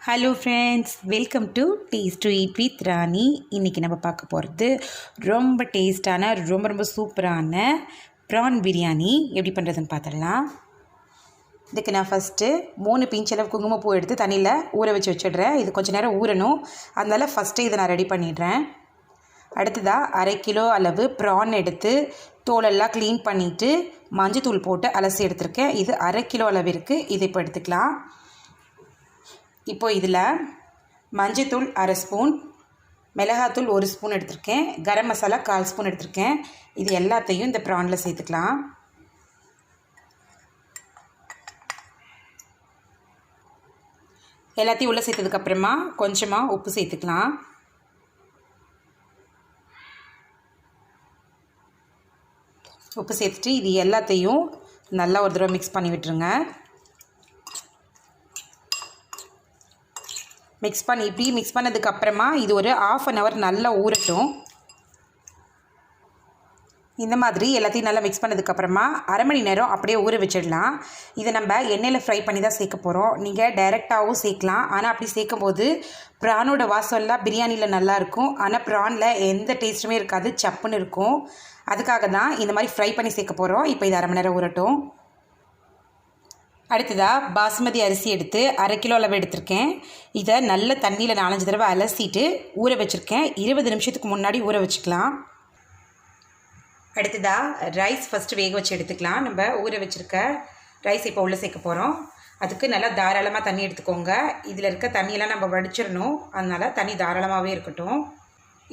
Hello friends, welcome to taste to eat with Rani. இன்றைக்கி நம்ம பார்க்க போகிறது ரொம்ப டேஸ்டான ரொம்ப சூப்பரான ப்ரான் பிரியாணி எப்படி பண்ணுறதுன்னு பார்த்துடலாம். இதுக்கு நான் ஃபஸ்ட்டு 3 பிஞ்ச் அளவு குங்குமப்பூ எடுத்து தண்ணியில் ஊற வச்சிடுறேன். இது கொஞ்சம் நேரம் ஊறணும், அதனால் ஃபஸ்ட்டு இதை நான் ரெடி பண்ணிடுறேன். அடுத்ததாக 1/2 கிலோ அளவு ப்ரான் எடுத்து தோலெல்லாம் க்ளீன் பண்ணிவிட்டு மஞ்சத்தூள் போட்டு அலசி எடுத்திருக்கேன். இது 1/2 கிலோ அளவு இருக்குது. இதை இப்போ எடுத்துக்கலாம். இப்போ இதில் மஞ்சத்தூள் 1/2 ஸ்பூன், மிளகாத்தூள் 1 ஸ்பூன் எடுத்திருக்கேன், கரம் மசாலா 1/4 ஸ்பூன் எடுத்திருக்கேன். இது எல்லாத்தையும் இந்த ப்ரானில் சேர்த்துக்கலாம். எல்லாத்தையும் உள்ளே சேர்த்ததுக்கப்புறமா கொஞ்சமாக உப்பு சேர்த்துக்கலாம். உப்பு சேர்த்துட்டு இது எல்லாத்தையும் நல்லா ஒரு தடவை மிக்ஸ் பண்ணி விட்டுருங்க. மிக்ஸ் பண்ணதுக்கப்புறமா இது ஒரு 1/2 hour நல்லா ஊறட்டும். இந்த மாதிரி எல்லாத்தையும் நல்லா மிக்ஸ் பண்ணதுக்கப்புறமா 1/2 மணி நேரம் அப்படியே ஊற வச்சிடலாம். இதை நம்ம எண்ணெயில் ஃப்ரை பண்ணி தான் சேர்க்க போகிறோம். நீங்கள் டைரெக்டாகவும் சேர்க்கலாம், ஆனால் அப்படி சேர்க்கும்போது ப்ரானோட வாசம்லாம் பிரியாணியில் நல்லாயிருக்கும், ஆனால் ப்ரானில் எந்த டேஸ்ட்டுமே இருக்காது, சப்புன்னு இருக்கும். அதுக்காக தான் இந்த மாதிரி ஃப்ரை பண்ணி சேர்க்க போகிறோம். இப்போ இது 1/2 மணி நேரம் ஊறட்டும். அடுத்ததாக பாஸ்மதி அரிசி எடுத்து 1/2 கிலோ அளவு எடுத்திருக்கேன். இதை நல்ல தண்ணியில் 4-5 தடவை அலசிட்டு ஊற வச்சுருக்கேன். 20 நிமிஷத்துக்கு முன்னாடி ஊற வச்சுக்கலாம். அடுத்ததாக ரைஸ் ஃபஸ்ட்டு வேக வச்சு எடுத்துக்கலாம். நம்ம ஊற வச்சுருக்க ரைஸ் இப்போ உள்ளே சேர்க்க போகிறோம். அதுக்கு நல்லா தாராளமாக தண்ணி எடுத்துக்கோங்க. இதில் இருக்க தண்ணியெல்லாம் நம்ம வடிச்சிடணும், அதனால் தண்ணி தாராளமாகவே இருக்கட்டும்.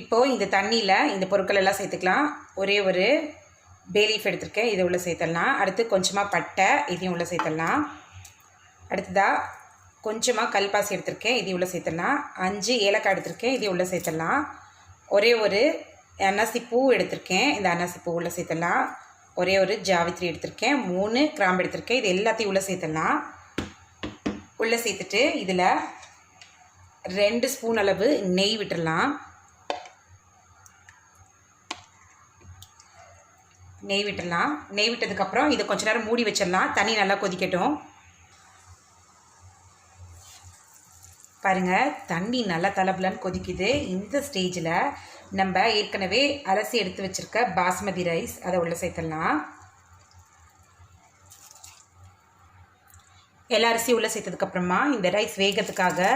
இப்போது இந்த தண்ணியில் இந்த பொருட்கள் எல்லாம் சேர்த்துக்கலாம். ஒரே ஒரு பே லீஃப் எடுத்திருக்கேன், இதை உள்ளே சேர்த்துடலாம். அடுத்து கொஞ்சமாக பட்டை, இதையும் உள்ளே சேர்த்துடலாம். அடுத்ததாக கொஞ்சமாக கல்பாசி எடுத்திருக்கேன், இதையும் உள்ளே சேர்த்துடலாம். 5 ஏலக்காய் எடுத்திருக்கேன், இதையும் உள்ளே சேர்த்துடலாம். ஒரே ஒரு அன்னாசி பூ எடுத்திருக்கேன், இந்த அன்னாசி பூ உள்ளே சேர்த்துடலாம். ஒரே ஒரு ஜாவித்ரி எடுத்திருக்கேன், 3 கிராம்பு எடுத்திருக்கேன், இது எல்லாத்தையும் உள்ளே சேர்த்துடலாம். உள்ளே சேர்த்துட்டு இதில் 2 ஸ்பூன் அளவு நெய் விட்டுடலாம். நெய் விட்டதுக்கப்புறம் இதை கொஞ்ச நேரம் மூடி வச்சிடலாம். தண்ணி நல்லா கொதிக்கட்டும். பாருங்கள், தண்ணி நல்லா தலபலன்னு கொதிக்குது. இந்த ஸ்டேஜில் நம்ம ஏற்கனவே அலசி எடுத்து வச்சுருக்க பாஸ்மதி ரைஸ் அதை உள்ளே சேர்த்துடலாம். எல்லா அரிசியும் உள்ளே சேர்த்ததுக்கப்புறமா இந்த ரைஸ் வேகிறதுக்காக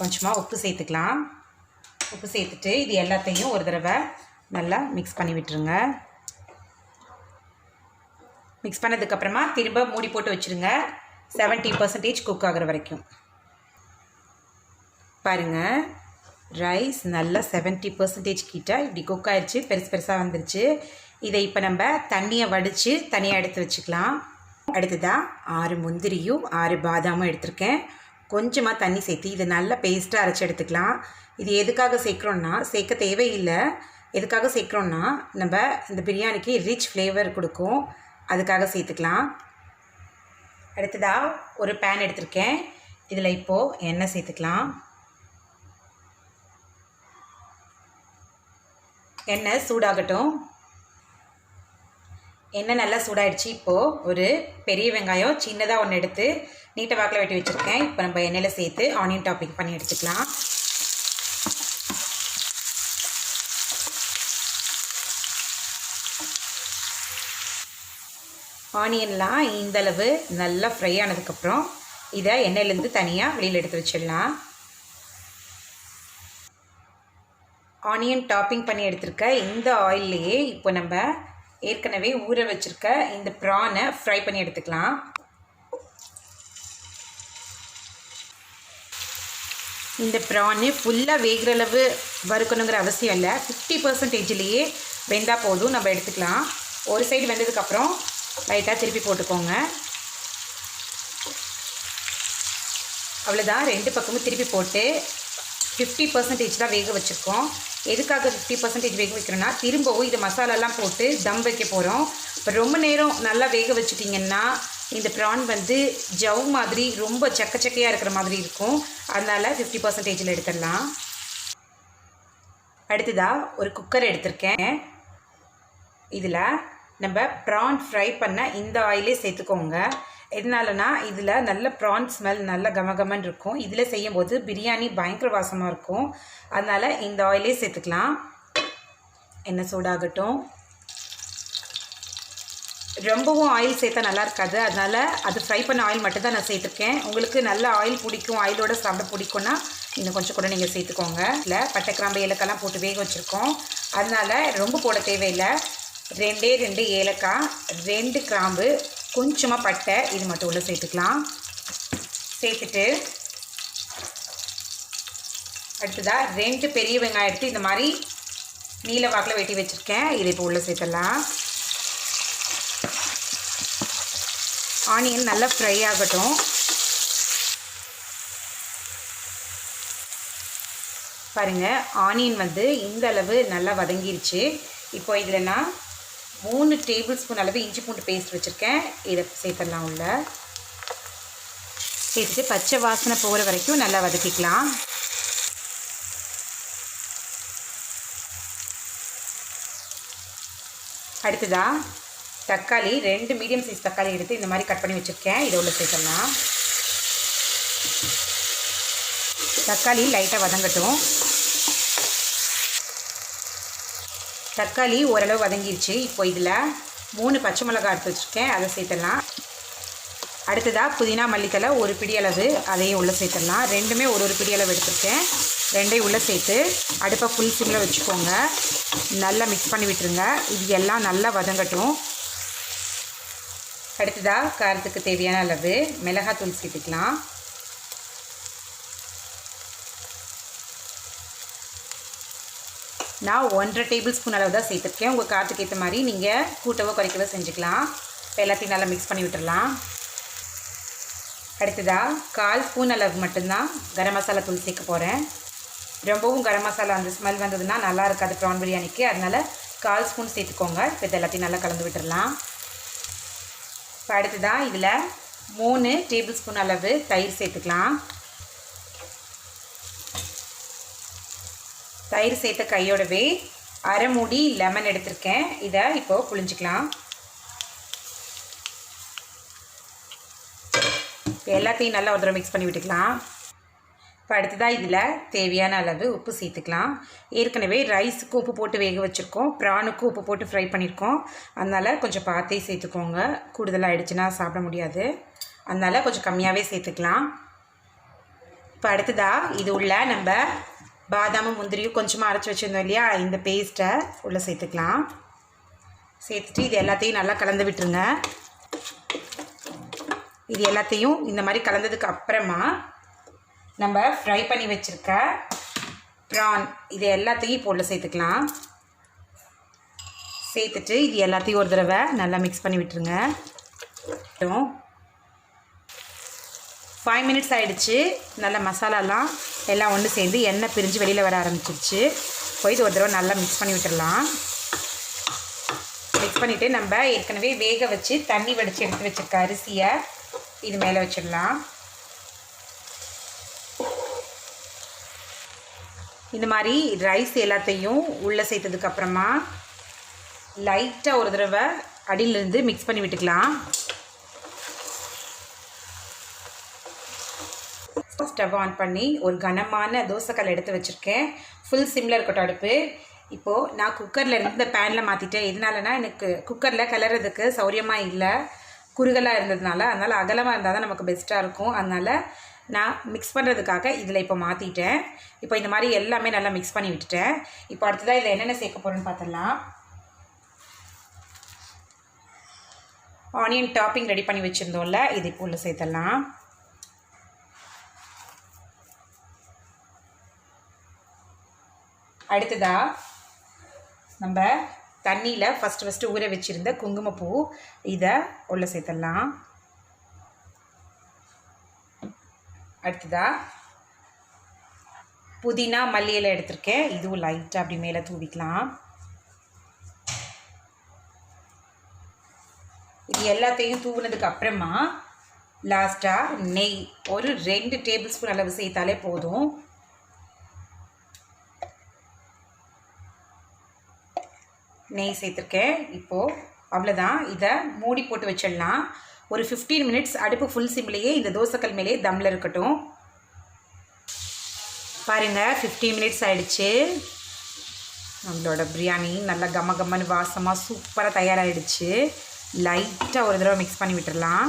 கொஞ்சமாக உப்பு சேர்த்துக்கலாம். உப்பு சேர்த்துட்டு இது எல்லாத்தையும் ஒரு தடவை நல்லா மிக்ஸ் பண்ணி விட்டுருங்க. மிக்ஸ் பண்ணதுக்கப்புறமா திரும்ப மூடி போட்டு வச்சுருங்க, 70% குக் ஆகிற வரைக்கும். பாருங்கள், ரைஸ் நல்லா 70% கிட்ட இப்படி குக் ஆகிடுச்சு, பெருசாக வந்துருச்சு. இதை இப்போ நம்ம தண்ணியை வடித்து தனியாக எடுத்து வச்சுக்கலாம். அடுத்ததாக 6 முந்திரியும் 6 பாதாமும் எடுத்திருக்கேன். கொஞ்சமாக தண்ணி சேர்த்து இதை நல்லா பேஸ்ட்டாக அரைச்சி எடுத்துக்கலாம். இது எதுக்காக சேர்க்குறோன்னா, சேர்க்க தேவையில்லை. எதுக்காக சேர்க்குறோன்னா, நம்ம இந்த பிரியாணிக்கு ரிச் ஃப்ளேவர் கொடுக்கும், அதுக்காக சேர்த்துக்கலாம். அடுத்ததாக ஒரு பேன் எடுத்திருக்கேன், இதில் இப்போது எண்ணெய் சேர்த்துக்கலாம். எண்ணெய் சூடாகட்டும். எண்ணெய் நல்லா சூடாகிடுச்சு. இப்போது ஒரு பெரிய வெங்காயம் சின்னதாக ஒன்று எடுத்து நீட்டை வாக்கில் வெட்டி வச்சுருக்கேன். இப்போ நம்ம எண்ணெயில் சேர்த்து ஆனியன் டாப்பிங் பண்ணி எடுத்துக்கலாம். ஆனியன்லாம் இந்தளவு நல்லா ஃப்ரை ஆனதுக்கப்புறம் இதை எண்ணெயிலேருந்து தனியாக வெளியில் எடுத்து வச்சிடலாம். ஆனியன் டாப்பிங் பண்ணி எடுத்துருக்க இந்த ஆயில்லையே இப்போ நம்ம ஏற்கனவே ஊற வச்சுருக்க இந்த ப்ரானை ஃப்ரை பண்ணி எடுத்துக்கலாம். இந்த ப்ரானு ஃபுல்லாக வேகிற அளவு வறுக்கணுங்கிற அவசியம் இல்லை, 50%லேயே வெந்தால் போதும், நம்ம எடுத்துக்கலாம். ஒரு சைடு வெந்ததுக்கப்புறம் லைட்டாக திருப்பி போட்டுக்கோங்க. அவ்வளோதான், 2 பக்கமும் திருப்பி போட்டு 50% தான் வேக வச்சுருக்கோம். எதுக்காக 50% வேக வைக்கிறோன்னா, திரும்பவும் இது மசாலாலாம் போட்டு தம் வைக்க போகிறோம். இப்போ ரொம்ப நேரம் நல்லா வேக வச்சுட்டிங்கன்னா இந்த ப்ரான் ஜவ் மாதிரி ரொம்ப சக்கையாக இருக்கிற மாதிரி இருக்கும், அதனால் 50%ல் எடுத்துடலாம். அடுத்ததாக ஒரு குக்கர் எடுத்திருக்கேன். இதில் நம்ம ப்ரான் ஃப்ரை பண்ண இந்த ஆயிலே சேர்த்துக்கோங்க. எதனாலனா இதில் நல்ல ப்ரான் ஸ்மெல் நல்ல கமகமன்னு இருக்கும். இதில் செய்யும்போது பிரியாணி பயங்கர வாசமாக இருக்கும். அதனால் இந்த ஆயிலே சேர்த்துக்கலாம். எண்ணெய் சூடாகட்டும். ரொம்பவும் ஆயில் சேர்த்தா நல்லா இருக்காது, அதனால் அது ஃப்ரை பண்ண ஆயில் மட்டும்தான் நான் சேர்த்துருக்கேன். உங்களுக்கு நல்ல ஆயில் பிடிக்கும், ஆயிலோட சாப்பிட பிடிக்கும்னா இன்னும் கொஞ்சம் கூட நீங்கள் சேர்த்துக்கோங்க. இல்லை பட்டை கிராம்பு ஏலக்காய்லாம் போட்டு வேக வச்சுருக்கோம், அதனால் ரொம்ப போட தேவையில்லை. 2 ஏலக்காய், 2 கிராம்பு, கொஞ்சமாக பட்டை, இது மட்டும் உள்ள சேர்த்துக்கலாம். சேர்த்துட்டு அடுத்ததாக 2 பெரிய வெங்காயம் எடுத்து இந்த மாதிரி நீல வாக்கில் வெட்டி வச்சுருக்கேன். இதை இப்போ உள்ளே சேர்த்துடலாம். ஆனியன் நல்லா ஃப்ரை ஆகட்டும். பாருங்கள், ஆனியன் வந்து இந்த அளவு நல்லா வதங்கிருச்சு. இப்போ இதில் நான் 3 டேபிள் ஸ்பூன் அளவு இஞ்சி பூண்டு பேஸ்ட் வச்சுருக்கேன். இதை சேர்த்துடலாம். உள்ள சேர்த்துட்டு பச்சை வாசனை போகிற வரைக்கும் நல்லா வதக்கிக்கலாம். அடுத்ததாக தக்காளி 2 மீடியம் சைஸ் தக்காளி எடுத்து இந்த மாதிரி கட் பண்ணி வச்சுருக்கேன். இதை உள்ள சேர்த்துடலாம். தக்காளி லைட்டாக வதங்கட்டும். தக்காளி ஓரளவு வதங்கிடுச்சு. இப்போ இதில் 3 பச்சை மிளகாய் எடுத்து வச்சுருக்கேன், அதை சேர்த்துடலாம். அடுத்ததாக புதினா மல்லித்தலை 1 பிடி அளவு, அதையும் உள்ளே சேர்த்துடலாம். ரெண்டுமே ஒரு பிடி அளவு எடுத்துருக்கேன். 2ஐயும் உள்ளே சேர்த்து அடுப்பை ஃபுல் சிம்மில் வச்சுக்கோங்க. நல்லா மிக்ஸ் பண்ணி விட்டுருங்க. இது எல்லாம் நல்லா வதங்கட்டும். அடுத்ததாக காரத்துக்கு தேவையான அளவு மிளகாத்தூள் சேர்த்துக்கலாம். நான் 1.5 டேபிள் ஸ்பூன் அளவு தான் சேர்த்துருக்கேன். உங்கள் காரத்துக்கு ஏற்ற மாதிரி நீங்கள் கூட்டவோ குறைக்கவோ செஞ்சுக்கலாம். இப்போ எல்லாத்தையும் நல்லா மிக்ஸ் பண்ணி விட்டுடலாம். அடுத்ததாக 1/4 ஸ்பூன் அளவு மட்டும்தான் கரம் மசாலா தூள் சேர்க்க போகிறேன். ரொம்பவும் கரம் மசாலா அந்த ஸ்மெல் வந்ததுன்னா நல்லா இருக்காது ப்ரான் பிரியாணிக்கு, அதனால் 1/4 ஸ்பூன் சேர்த்துக்கோங்க. இப்போ இது எல்லாத்தையும் நல்லா கலந்து விட்டுடலாம். இப்போ அடுத்ததாக இதில் 3 டேபிள் ஸ்பூன் அளவு தயிர் சேர்த்துக்கலாம். தயிர் சேர்த்த கையோடவே 1/2 மூடி லெமன் எடுத்திருக்கேன். இதை இப்போது புழிஞ்சிக்கலாம். எல்லாத்தையும் நல்லா ஒரு தடவை மிக்ஸ் பண்ணி விட்டுக்கலாம். இப்போ அடுத்ததாக இதில் தேவையான அளவு உப்பு சேர்த்துக்கலாம். ஏற்கனவே ரைஸுக்கு உப்பு போட்டு வேக வச்சுருக்கோம், ப்ரானுக்கு உப்பு போட்டு ஃப்ரை பண்ணியிருக்கோம். அதனால் கொஞ்சம் பார்த்தே சேர்த்துக்கோங்க. கூடுதலாக ஆகிடுச்சுன்னா சாப்பிட முடியாது, அதனால் கொஞ்சம் கம்மியாகவே சேர்த்துக்கலாம். இப்போ அடுத்ததாக இது உள்ள நம்ம பாதாமும் முந்திரியும் கொஞ்சமாக அரைச்சி வச்சுருந்தோம் இல்லையா, இந்த பேஸ்ட்டை உள்ளே சேர்த்துக்கலாம். சேர்த்துட்டு இது எல்லாத்தையும் நல்லா கலந்து விட்டுருங்க. இது எல்லாத்தையும் இந்த மாதிரி கலந்ததுக்கு அப்புறமா நம்ம ஃப்ரை பண்ணி வச்சுருக்க ப்ரான் இது எல்லாத்தையும் இப்போ உள்ள சேர்த்துக்கலாம். சேர்த்துட்டு இது எல்லாத்தையும் ஒரு தடவை நல்லா மிக்ஸ் பண்ணி விட்டுருங்க. 5 மினிட்ஸ் ஆகிடுச்சு. நல்ல மசாலாலாம் எல்லாம் ஒன்று சேர்ந்து எண்ணெய் பிரிஞ்சு வெளியில் வர ஆரம்பிச்சிருச்சு. போய் இது ஒரு தடவை நல்லா மிக்ஸ் பண்ணி விட்டுடலாம். மிக்ஸ் பண்ணிவிட்டு நம்ம ஏற்கனவே வேக வச்சு தண்ணி வடித்து எடுத்து வச்சுருக்க அரிசியை இது மேலே வச்சிடலாம். இந்த மாதிரி ரைஸ் எல்லாத்தையும் உள்ளே சேர்த்ததுக்கப்புறமா லைட்டாக ஒரு தடவை அடியிலேருந்து மிக்ஸ் பண்ணி விட்டுக்கலாம். ஸ்டவ் ஆன் பண்ணி ஒரு கனமான தோசைக்கல் எடுத்து வச்சுருக்கேன். ஃபுல் சிம்மில் இருக்கட்டும் அடுப்பு. இப்போது நான் குக்கரில் இருந்து இந்த பேனில் மாற்றிட்டேன். எதனாலனா எனக்கு குக்கரில் கிளறதுக்கு சௌரியமாக இல்லை, குறுகலாக இருந்ததுனால. அதனால் அகலமாக இருந்தால் தான் நமக்கு பெஸ்ட்டாக இருக்கும். அதனால் நான் மிக்ஸ் பண்ணுறதுக்காக இதில் இப்போ மாற்றிட்டேன். இப்போ இந்த மாதிரி எல்லாமே நல்லா மிக்ஸ் பண்ணி விட்டுட்டேன். இப்போ அடுத்ததாக இதில் என்னென்ன சேர்க்க போகிறேன்னு பார்த்துடலாம். ஆனியன் டாப்பிங் ரெடி பண்ணி வச்சுருந்தோம்ல, இது இப்போ உள்ள சேர்த்துடலாம். அடுத்ததாக நம்ம தண்ணியில் ஃபஸ்ட்டு ஊற வச்சுருந்த குங்குமப்பூ இதை உள்ளே சேர்த்துடலாம். அடுத்ததாக புதினா மல்லி இலை எடுத்திருக்கேன், இதுவும் லைட்டாக அப்படி மேலே தூவிக்கலாம். இது எல்லாத்தையும் தூவினதுக்கு அப்புறமா லாஸ்ட்டாக நெய் ஒரு 2 டேபிள் ஸ்பூன் அளவு சேர்த்தாலே போதும். நெய் சேர்த்துருக்கேன். இப்போது அவ்வளோதான். இதை மூடி போட்டு வச்சிடலாம். ஒரு 15 மினிட்ஸ் அடுப்பு ஃபுல் சிம்லேயே இந்த தோசைக்கல் மேலே தம்மில் இருக்கட்டும். பாருங்கள் 15 மினிட்ஸ் ஆகிடுச்சு. நம்மளோட பிரியாணி நல்லா கம்ம கம்மன்னு வாசமாக சூப்பராக தயாராகிடுச்சு. லைட்டாக ஒரு தடவை மிக்ஸ் பண்ணி விட்டுடலாம்.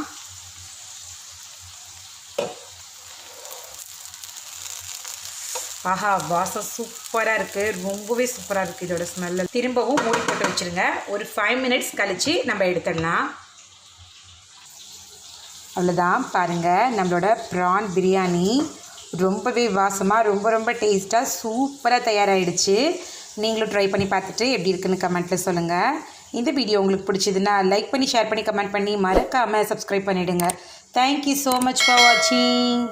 ஆஹா, வாசம் சூப்பராக இருக்குது, ரொம்பவே சூப்பராக இருக்குது இதோட ஸ்மெல்லு. திரும்பவும் மூடி போட்டு வச்சுருங்க. ஒரு 5 மினிட்ஸ் கழித்து நம்ம எடுத்துடலாம். அவ்வளோதான், பாருங்கள் நம்மளோட ப்ரான் பிரியாணி ரொம்பவே வாசமாக ரொம்ப டேஸ்ட்டாக சூப்பராக தயாராகிடுச்சு. நீங்களும் ட்ரை பண்ணி பார்த்துட்டு எப்படி இருக்குன்னு கமெண்ட்டில் சொல்லுங்கள். இந்த வீடியோ உங்களுக்கு பிடிச்சதுன்னா லைக் பண்ணி, ஷேர் பண்ணி, கமெண்ட் பண்ணி, மறக்காமல் சப்ஸ்கிரைப் பண்ணிவிடுங்க. தேங்க்யூ ஸோ மச் ஃபார் வாட்சிங்.